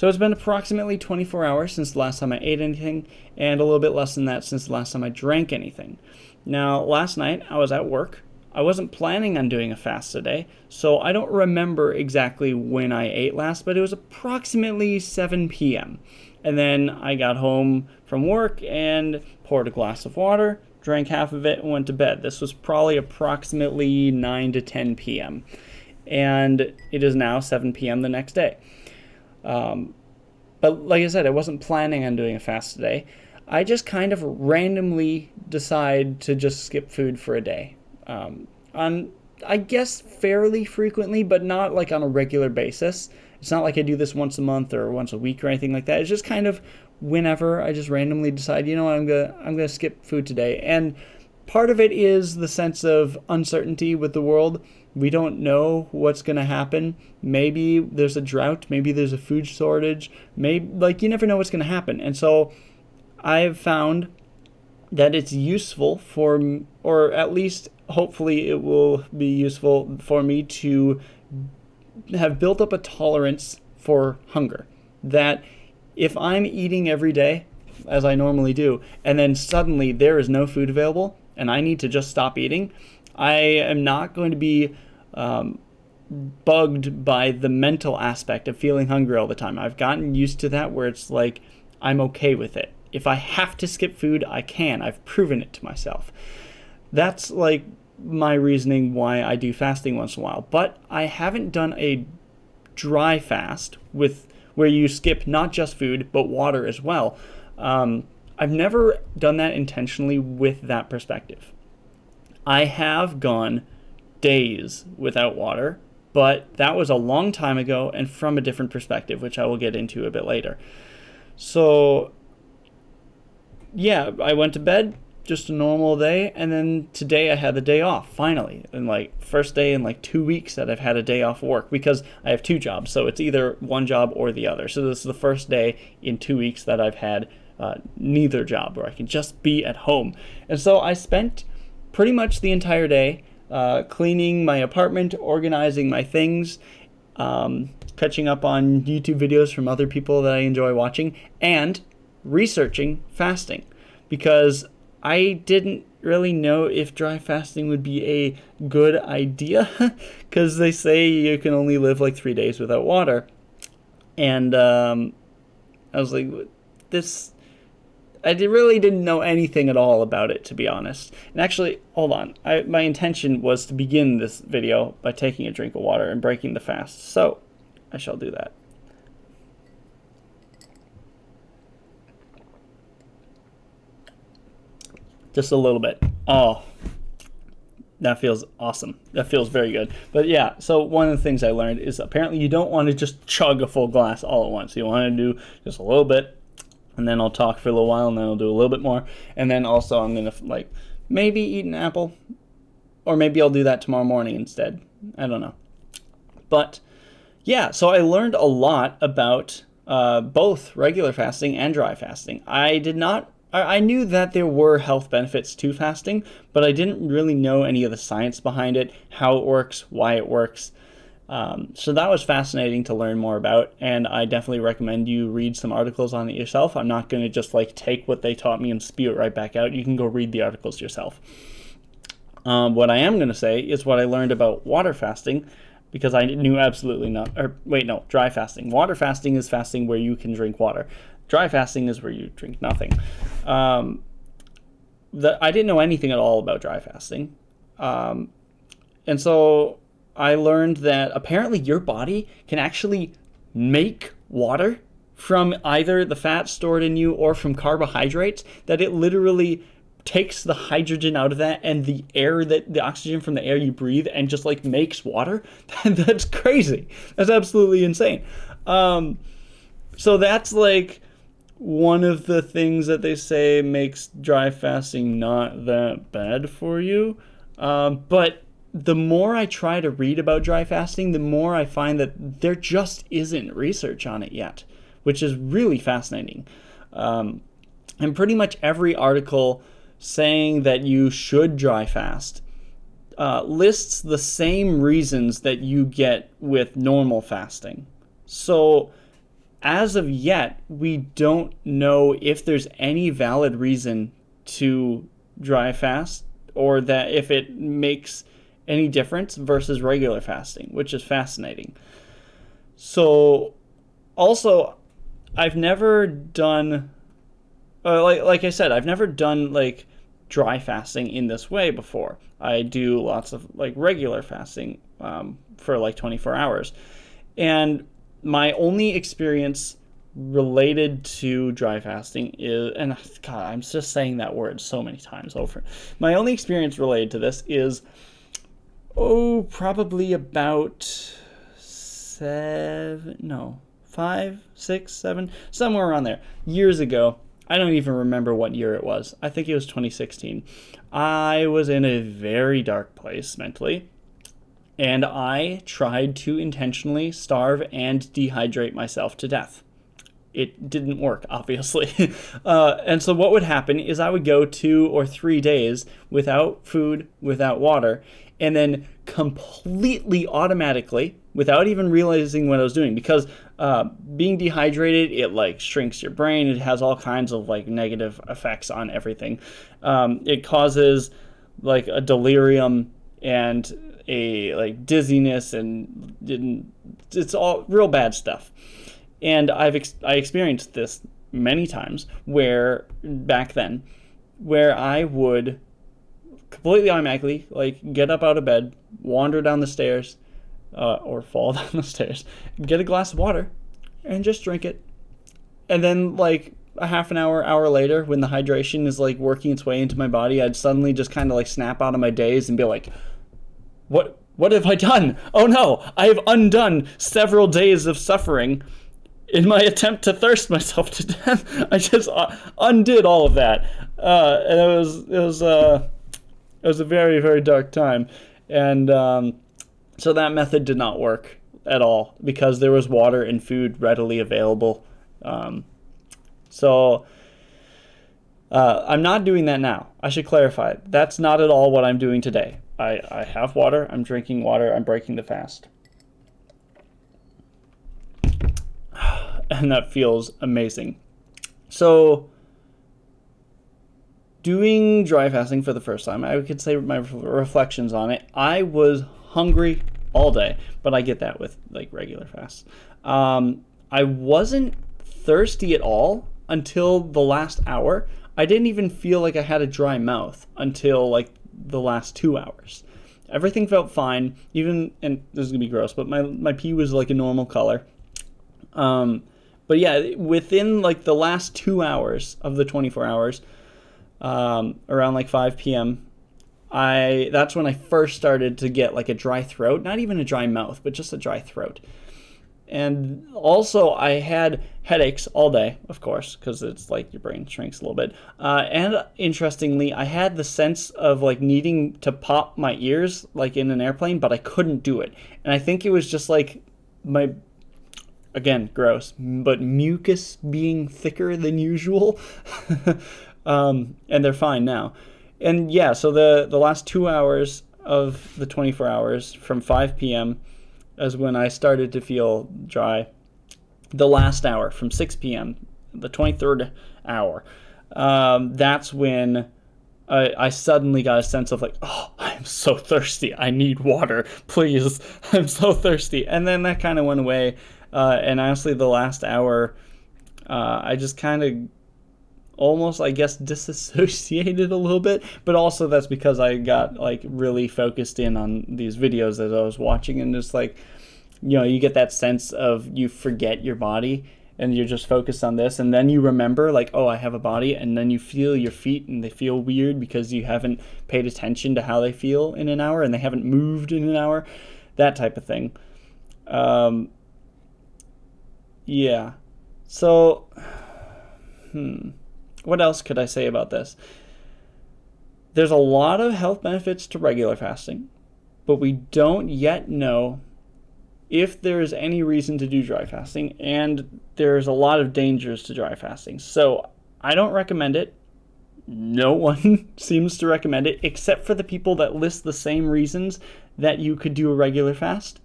So it's been approximately 24 hours since the last time I ate anything, and a little bit less than that since the last time I drank anything. Now, last night I was at work. I wasn't planning on doing a fast today, so I don't remember exactly when I ate last, but it was approximately 7 p.m. And then I got home from work and poured a glass of water, drank half of it, and went to bed. This was probably approximately 9 to 10 p.m. And it is now 7 p.m. the next day. But like I said, I wasn't planning on doing a fast today. I just kind of randomly decide to just skip food for a day. On, I guess, fairly frequently, but not like on a regular basis. It's not like I do this once a month or once a week or anything like that. It's just kind of whenever I just randomly decide, you know what, I'm gonna skip food today. And part of it is the sense of uncertainty with the world. We don't know what's gonna happen. Maybe there's a drought. Maybe there's a food shortage. Maybe, like, you never know what's gonna happen. And so I've found that it's useful for, or at least hopefully it will be useful for me to have built up a tolerance for hunger. That if I'm eating every day, as I normally do, and then suddenly there is no food available and I need to just stop eating, I am not going to be bugged by the mental aspect of feeling hungry all the time. I've gotten used to that where it's like I'm okay with it. If I have to skip food, I can. I've proven it to myself. That's like my reasoning why I do fasting once in a while. But I haven't done a dry fast with where you skip not just food but water as well. I've never done that intentionally with that perspective. I have gone days without water, but that was a long time ago and from a different perspective, which I will get into a bit later. So yeah, I went to bed, just a normal day, and then today I had the day off, finally. And like, first day in like 2 weeks that I've had a day off work, because I have two jobs, so it's either one job or the other. So this is the first day in 2 weeks that I've had neither job, where I can just be at home. And so I spent pretty much the entire day cleaning my apartment, organizing my things, catching up on YouTube videos from other people that I enjoy watching, and researching fasting, because I didn't really know if dry fasting would be a good idea, because they say you can only live like 3 days without water. And I was like, really didn't know anything at all about it, to be honest. And actually, hold on, my intention was to begin this video by taking a drink of water and breaking the fast, so I shall do that. Just a little bit. Oh, that feels awesome. That feels very good. But yeah, so one of the things I learned is apparently you don't want to just chug a full glass all at once. You want to do just a little bit, and then I'll talk for a little while, and then I'll do a little bit more. And then also I'm going to like maybe eat an apple, or maybe I'll do that tomorrow morning instead. I don't know. But yeah, so I learned a lot about both regular fasting and dry fasting. I knew that there were health benefits to fasting, but I didn't really know any of the science behind it, how it works, why it works. So that was fascinating to learn more about, and I definitely recommend you read some articles on it yourself. I'm not going to just like take what they taught me and spew it right back out. You can go read the articles yourself. What I am going to say is what I learned about water fasting, because I knew absolutely not. Or wait, no, dry fasting. Water fasting is fasting where you can drink water. Dry fasting is where you drink nothing. I didn't know anything at all about dry fasting. And so I learned that apparently your body can actually make water from either the fat stored in you or from carbohydrates, that it literally takes the hydrogen out of that and the oxygen from the air you breathe and just like makes water. That's crazy. That's absolutely insane. So that's like one of the things that they say makes dry fasting not that bad for you. But the more I try to read about dry fasting, the more I find that there just isn't research on it yet, which is really fascinating. And pretty much every article saying that you should dry fast lists the same reasons that you get with normal fasting. So as of yet, we don't know if there's any valid reason to dry fast, or that if it makes any difference versus regular fasting, which is fascinating. So, also, I've never done, like I said, I've never done like dry fasting in this way before. I do lots of like regular fasting for like 24 hours. And my only experience related to dry fasting is, and God, I'm just saying that word so many times over. My only experience related to this is, probably about 5, 6, 7, somewhere around there, years ago. I don't even remember what year it was. I think it was 2016. I was in a very dark place mentally, and I tried to intentionally starve and dehydrate myself to death. It didn't work, obviously. And so what would happen is I would go 2 or 3 days without food, without water, and then completely automatically, without even realizing what I was doing, because being dehydrated, it like shrinks your brain. It has all kinds of like negative effects on everything. It causes like a delirium and a like dizziness, and it's all real bad stuff. And I experienced this many times where back then, where I would completely automatically like get up out of bed, wander down the stairs, or fall down the stairs, get a glass of water, and just drink it. And then like a half an hour later, when the hydration is like working its way into my body, I'd suddenly just kind of like snap out of my daze and be like, what have I done? Oh no, I have undone several days of suffering in my attempt to thirst myself to death. I just undid all of that. And it was a very, very dark time. And so that method did not work at all because there was water and food readily available. So I'm not doing that now. I should clarify. That's not at all what I'm doing today. I have water. I'm drinking water. I'm breaking the fast. And that feels amazing. So doing dry fasting for the first time, I could say my reflections on it. I was hungry all day, but I get that with like regular fasts. I wasn't thirsty at all until the last hour. I didn't even feel like I had a dry mouth until like the last 2 hours. Everything felt fine, even, and this is gonna be gross, but my pee was like a normal color. But yeah, within like the last 2 hours of the 24 hours, around like 5 p.m., that's when I first started to get like a dry throat, not even a dry mouth, but just a dry throat. And also I had headaches all day, of course, because it's like your brain shrinks a little bit. And interestingly, I had the sense of like needing to pop my ears like in an airplane, but I couldn't do it. And I think it was just like my, again, gross, but mucus being thicker than usual. And they're fine now. And yeah, so the last 2 hours of the 24 hours from 5 p.m. is when I started to feel dry. The last hour from 6 p.m., the 23rd hour, that's when I suddenly got a sense of like, oh, I'm so thirsty. I need water, please. I'm so thirsty. And then that kind of went away. And honestly, the last hour, I just kind of almost, I guess, disassociated a little bit, but also that's because I got like really focused in on these videos that I was watching, and just like, you know, you get that sense of you forget your body and you're just focused on this, and then you remember like, oh, I have a body, and then you feel your feet and they feel weird because you haven't paid attention to how they feel in an hour and they haven't moved in an hour, that type of thing. Yeah. So, what else could I say about this? There's a lot of health benefits to regular fasting, but we don't yet know if there's any reason to do dry fasting, and there's a lot of dangers to dry fasting. So I don't recommend it. No one seems to recommend it, except for the people that list the same reasons that you could do a regular fast.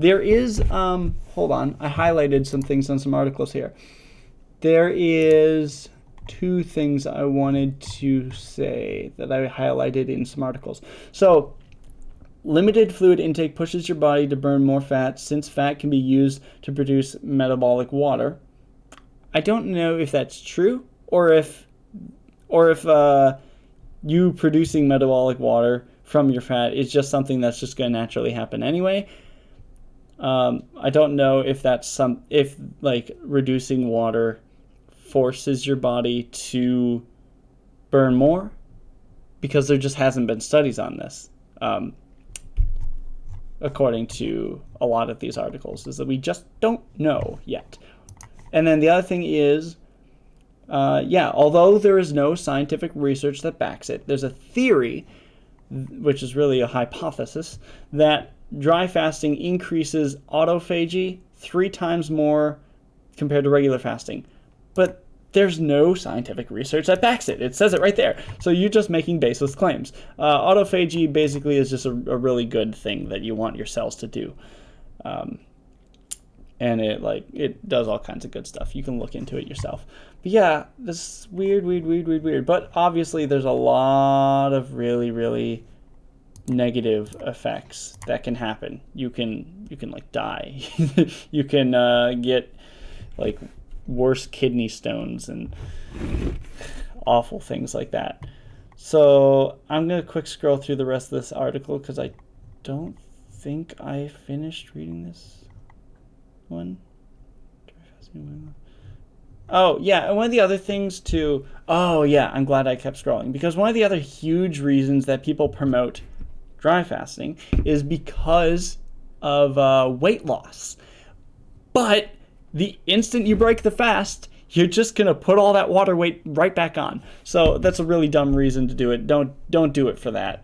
There is, hold on, I highlighted some things on some articles here. There is two things I wanted to say that I highlighted in some articles. So, limited fluid intake pushes your body to burn more fat since fat can be used to produce metabolic water. I don't know if that's true or if you producing metabolic water from your fat is just something that's just going to naturally happen anyway. I don't know if if reducing water forces your body to burn more, because there just hasn't been studies on this. According to a lot of these articles, is that we just don't know yet. And then the other thing is, although there is no scientific research that backs it, there's a theory, which is really a hypothesis, that dry fasting increases autophagy 3 times more compared to regular fasting. But there's no scientific research that backs it. It says it right there. So you're just making baseless claims. Autophagy basically is just a really good thing that you want your cells to do. And it does all kinds of good stuff. You can look into it yourself. But yeah, this is weird. But obviously there's a lot of really, really negative effects that can happen. You can die. You can get worse kidney stones and awful things like that. So I'm going to quick scroll through the rest of this article because I don't think I finished reading this one. Oh, yeah, and one of the other things too... Oh, yeah, I'm glad I kept scrolling, because one of the other huge reasons that people promote dry fasting is because of weight loss. But the instant you break the fast, you're just going to put all that water weight right back on. So that's a really dumb reason to do it. Don't do it for that.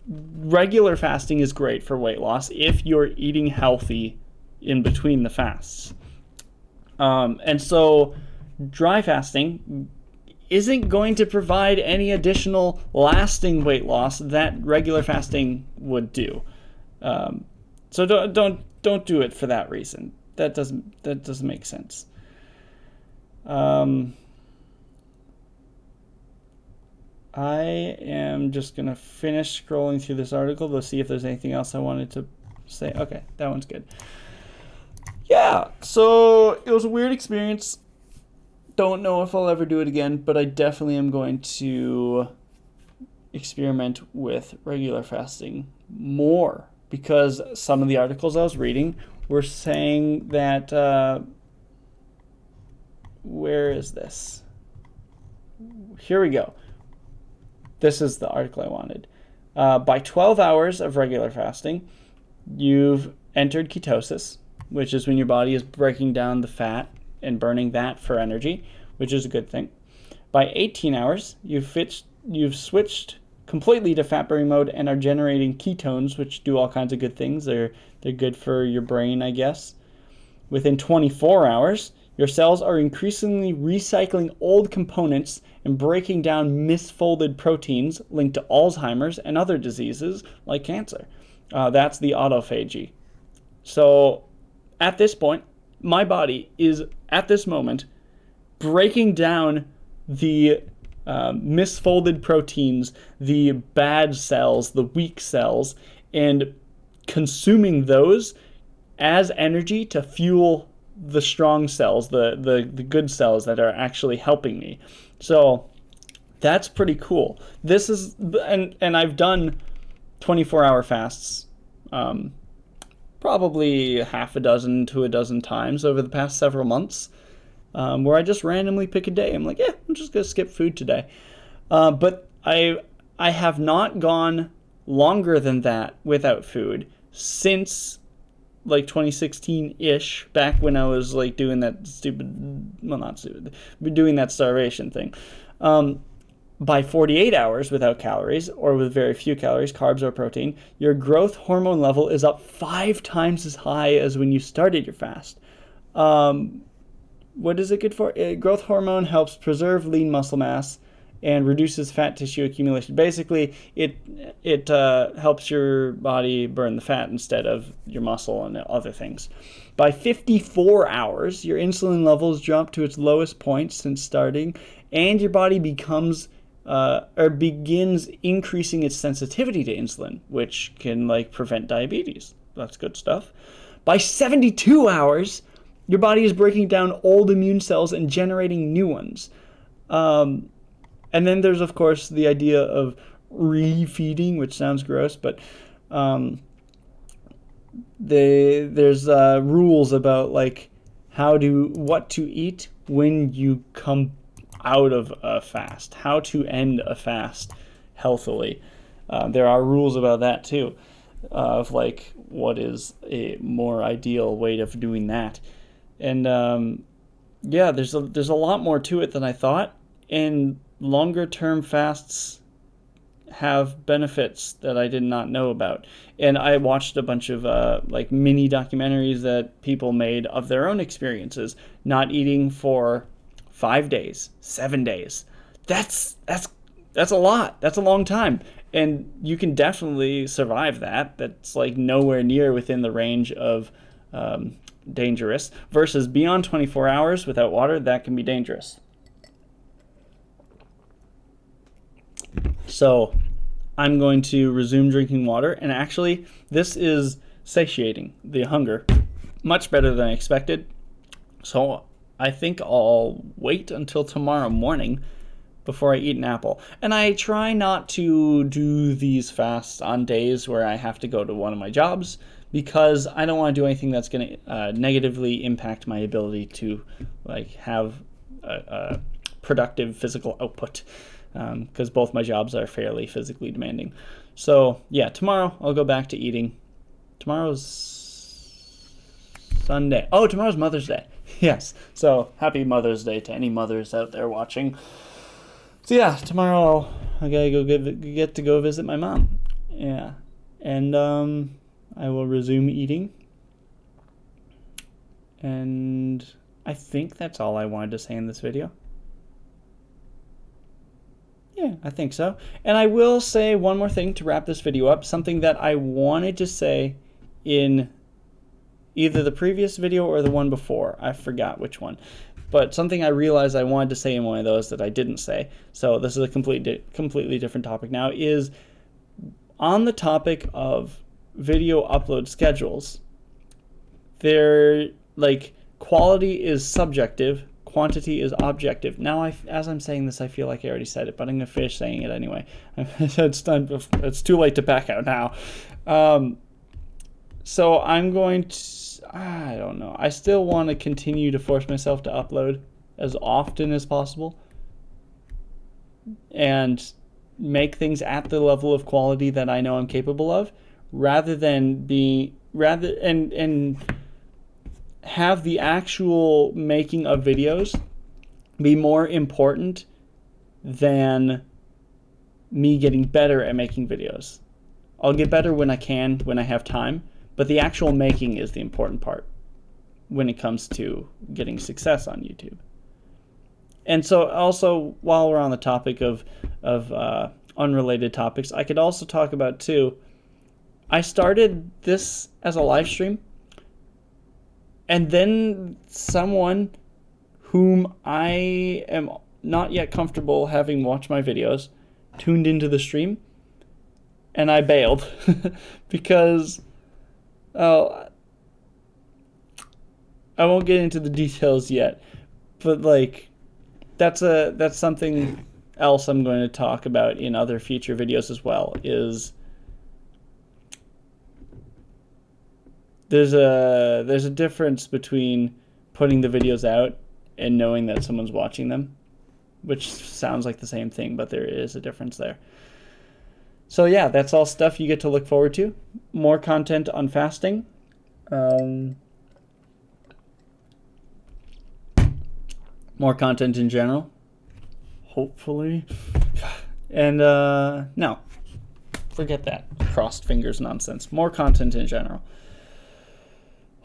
Regular fasting is great for weight loss if you're eating healthy in between the fasts. And so dry fasting isn't going to provide any additional lasting weight loss that regular fasting would do. So don't do it for that reason. That doesn't make sense. I am just gonna finish scrolling through this article to see if there's anything else I wanted to say. Okay, that one's good. Yeah, so it was a weird experience. Don't know if I'll ever do it again, but I definitely am going to experiment with regular fasting more, because some of the articles I was reading were saying that, where is this? Here we go. This is the article I wanted. By 12 hours of regular fasting, you've entered ketosis, which is when your body is breaking down the fat and burning that for energy, which is a good thing. By 18 hours, you've switched completely to fat burning mode and are generating ketones, which do all kinds of good things. They're good for your brain, I guess. Within 24 hours, your cells are increasingly recycling old components and breaking down misfolded proteins linked to Alzheimer's and other diseases like cancer. That's the autophagy. So at this point, my body is, at this moment, breaking down the misfolded proteins, the bad cells, the weak cells, and consuming those as energy to fuel the strong cells, the good cells that are actually helping me. So that's pretty cool. This is, and I've done 24-hour fasts probably half a dozen to a dozen times over the past several months, where I just randomly pick a day. I'm like, yeah, I'm just going to skip food today. But I have not gone longer than that without food since 2016-ish, back when I was doing that doing that starvation thing. By 48 hours without calories, or with very few calories, carbs or protein, your growth hormone level is up 5 times as high as when you started your fast. What is it good for? Growth hormone helps preserve lean muscle mass and reduces fat tissue accumulation. Basically, it helps your body burn the fat instead of your muscle and other things. By 54 hours, your insulin levels drop to its lowest point since starting, and your body begins increasing its sensitivity to insulin, which can prevent diabetes. That's good stuff. By 72 hours, your body is breaking down old immune cells and generating new ones. And then there's, of course, the idea of refeeding, which sounds gross, but there's rules about what to eat when you come out of a fast, how to end a fast healthily. There are rules about that too, of what is a more ideal way of doing that. And there's a lot more to it than I thought, and longer term fasts have benefits that I did not know about. And I watched a bunch of mini documentaries that people made of their own experiences, not eating for 5 days, 7 days. That's a lot. That's a long time. And you can definitely survive that. That's nowhere near within the range of dangerous, versus beyond 24 hours without water, that can be dangerous. So I'm going to resume drinking water, and actually this is satiating the hunger much better than I expected. So I think I'll wait until tomorrow morning before I eat an apple. And I try not to do these fasts on days where I have to go to one of my jobs, because I don't want to do anything that's going to negatively impact my ability to have a productive physical output, because both my jobs are fairly physically demanding. So yeah, tomorrow I'll go back to eating. Tomorrow's Sunday. Oh, tomorrow's Mother's Day. Yes. So happy Mother's Day to any mothers out there watching. So yeah, tomorrow I gotta get to go visit my mom. Yeah, and I will resume eating. And I think that's all I wanted to say in this video. Yeah, I think so. And I will say one more thing to wrap this video up, something that I wanted to say in either the previous video or the one before. I forgot which one. But something I realized I wanted to say in one of those that I didn't say. So this is a completely different topic now, is on the topic of video upload schedules. Quality is subjective, quantity is objective. Now, as I'm saying this, I feel like I already said it, but I'm going to finish saying it anyway. It's too late to back out now. So I'm going to, I don't know. I still want to continue to force myself to upload as often as possible and make things at the level of quality that I know I'm capable of, rather than have the actual making of videos be more important than me getting better at making videos. I'll get better when I can, when I have time, but the actual making is the important part when it comes to getting success on YouTube. And so also, while we're on the topic of unrelated topics, I could also talk about too, I started this as a live stream, and then someone whom I am not yet comfortable having watched my videos tuned into the stream, and I bailed because I won't get into the details yet, but that's something else I'm going to talk about in other future videos as well. Is there's a difference between putting the videos out and knowing that someone's watching them, which sounds like the same thing, but there is a difference there. So yeah, that's all stuff you get to look forward to. More content on fasting. More content in general, hopefully. And no, forget that crossed fingers nonsense. More content in general.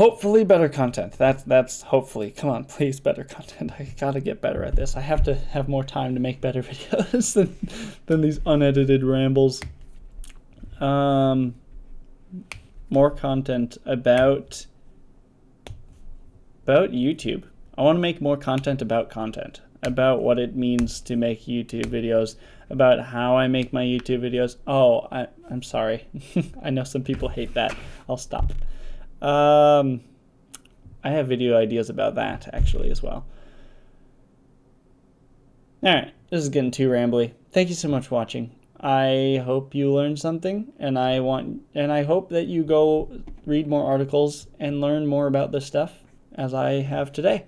hopefully better content. That's hopefully. Come on, please, better content. I gotta get better at this. I have to have more time to make better videos than these unedited rambles. More content about YouTube. I want to make more content, about what it means to make YouTube videos, about how I make my YouTube videos. Oh, I'm sorry. I know some people hate that. I'll stop. I have video ideas about that actually as well. All right, this is getting too rambly. Thank you so much for watching. I hope you learned something, and I hope that you go read more articles and learn more about this stuff as I have today.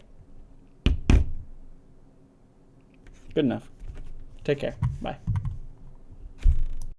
Good enough. Take care. Bye.